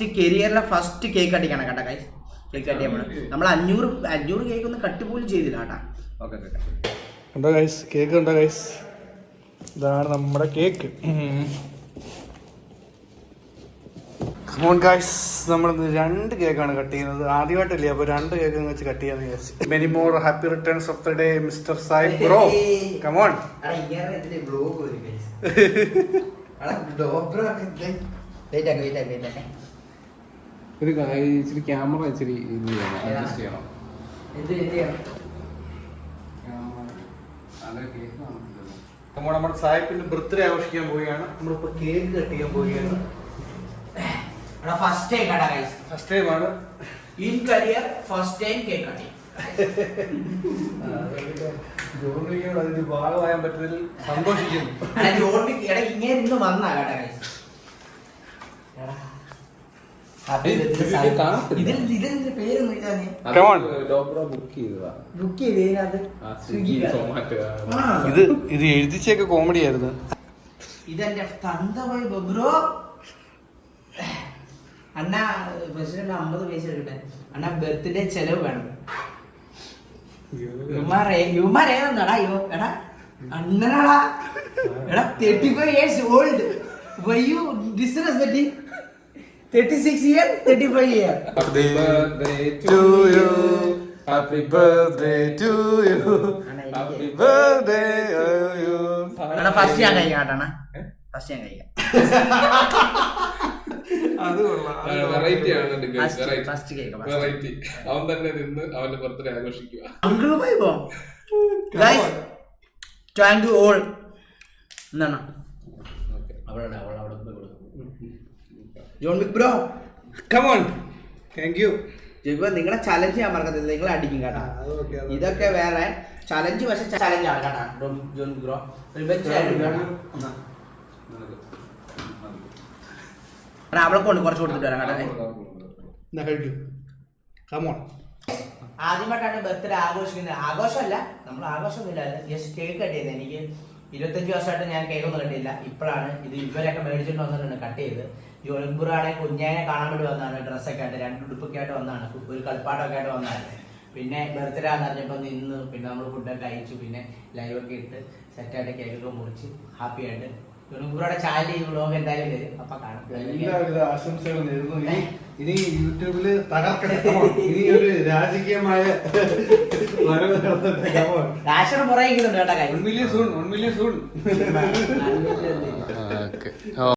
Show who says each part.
Speaker 1: First കരിയറിലെ first cake കട്ടിക്കാണ് കേട്ടോ guys. Cake cut ചെയ്യുമ്പോൾ നമ്മൾ 500 കേക്ക് ഒന്നും കട്ട് പോലും ചെയ്തില്ല കേട്ടാ.
Speaker 2: കണ്ടോ ഗൈസ്, കേക്ക് കണ്ടോ ഗൈസ്, ഇതാണ് നമ്മുടെ കേക്ക്. ഗൈസ് നമ്മൾ 2 കേക്കാണ് കട്ട് ചെയ്യുന്നത്. ആദ്യമായിട്ടല്ലേ, അപ്പോൾ 2 കേക്ക് വെച്ച് കട്ട് ചെയ്യാന്ന് വിചാരിച്ചു. Many more happy returns of the day mister Saib bro. Come on.
Speaker 3: ഇച്ചിരി ക്യാമറ ഇച്ചിരി അഡ്ജസ്റ്റ് ചെയ്യണം.
Speaker 2: നമ്മുടെ സായിപ്പിന്റെ ബർത്ത്ഡേ ആഘോഷിക്കാൻ പോവുകയാണ്. നമ്മളിപ്പോ കേക്ക് കട്ട് ചെയ്യാൻ പോവുകയാണ്.
Speaker 1: ഫസ്റ്റ് ടൈം കേട്ടാ ഗൈസ്,
Speaker 2: ഫസ്റ്റ് ടൈമാണ്
Speaker 1: in career first time cake cut.
Speaker 2: ജോലിയോട് അതിന് ഭാഗമാകാൻ പറ്റുന്നതിൽ സന്തോഷിക്കുന്നു.
Speaker 1: ഇങ്ങനെ ഇന്ന് വന്നാ കേട്ടാ ഗൈസ്. ഇതിന്റെ പേരൊന്നും ബുക്ക് ചെയ്ത്
Speaker 2: ഇത് എഴുതിച്ചൊക്കെ കോമഡി ആയിരുന്നു.
Speaker 1: ഇതെന്റെ തന്തപോയി ബ്രോ. അണ്ണ പ്രസിഡന്റ് 50 പൈസ എടുക്കട്ടെ. അണ്ണ ബർത്ത്ഡേ ചെലവ് വേണം. ഏതാടാ എടാ അണ്ണനാടാ എടാ 35 years old. Why you business betting 36 years 35 years.
Speaker 2: Happy birthday to you. Happy birthday to you. Happy birthday to you.
Speaker 1: അണ്ണ ഫസ്റ്റ് ഞാൻ കഴിക്കാം കേട്ടോ. ഫസ്റ്റ് ഞാൻ കഴിക്കാം.
Speaker 3: വെറൈറ്റി ആണ്.
Speaker 1: First cake
Speaker 3: variety. അവൻ തന്നെ നിന്ന് അവന്റെ ബർത്ത്ഡേ ആഘോഷിക്കുക.
Speaker 1: അങ്കിൾ പോയി പോ ഗൈസ്. Thank you all. എന്താണ് John big bro,
Speaker 2: Come on. Thank you.
Speaker 1: നിങ്ങളെ ചലഞ്ച് ഞാൻ മറക്കത്തില്ല, നിങ്ങൾ അടിക്കും കേട്ടോ. ഇതൊക്കെ വേറെ ചലഞ്ച്, പക്ഷെ ചലഞ്ച് ആണ് കേട്ടോ. ജോൺ ബിഗ് ബ്രോ അവളെ കൊണ്ട് കുറച്ച് കൊടുത്തിട്ട് വരാം കേട്ടോ.
Speaker 2: Come on.
Speaker 1: ആദ്യമായിട്ടാണ് ബർത്ത്ഡേ ആഘോഷിക്കുന്നത്. ആഘോഷമല്ല, നമ്മൾ ആഘോഷമൊന്നുമില്ല, ജസ്റ്റ് കേക്ക് കട്ട് ചെയ്തത്. എനിക്ക് 25 വർഷമായിട്ട് ഞാൻ കേക്കൊന്നും കട്ടിയില്ല. ഇപ്പോഴാണ് ഇത് ഇവരൊക്കെ മേടിച്ചിട്ട് വന്നിട്ടുണ്ട് കട്ട് ചെയ്ത്. ജോലിപുറാണെങ്കിൽ കുഞ്ഞാനെ കാണാൻ വേണ്ടി വന്നതാണ്. ഡ്രസ്സൊക്കെ ആയിട്ട് 2 ഉടുപ്പൊക്കെ ആയിട്ട് വന്നതാണ്, ഒരു കളിപ്പാട്ടൊക്കെ ആയിട്ട് വന്നതാണ്. പിന്നെ ബർത്ത്ഡേ ആണെന്ന് അറിഞ്ഞപ്പോൾ നിന്ന് പിന്നെ നമ്മൾ ഫുഡൊക്കെ കഴിച്ചു. പിന്നെ ലൈവൊക്കെ ഇട്ട് സെറ്റായിട്ട് കേക്കൊക്കെ മുറിച്ച് ഹാപ്പി ആയിട്ട് ജോലിപുറയുടെ ചാനൽ ഈ വ്ലോഗ് എന്തായാലും വരും. അപ്പൊ കാണാം.
Speaker 2: എല്ലാവിധ ആശംസകളും നേരുന്നു. ഇനി യൂട്യൂബില് തകർക്കണം. ഇനി ഒരു രാജകീയമായ
Speaker 1: രാശന പുറകിക്കുന്നുണ്ട് കേട്ടോ.
Speaker 2: 1 million soon.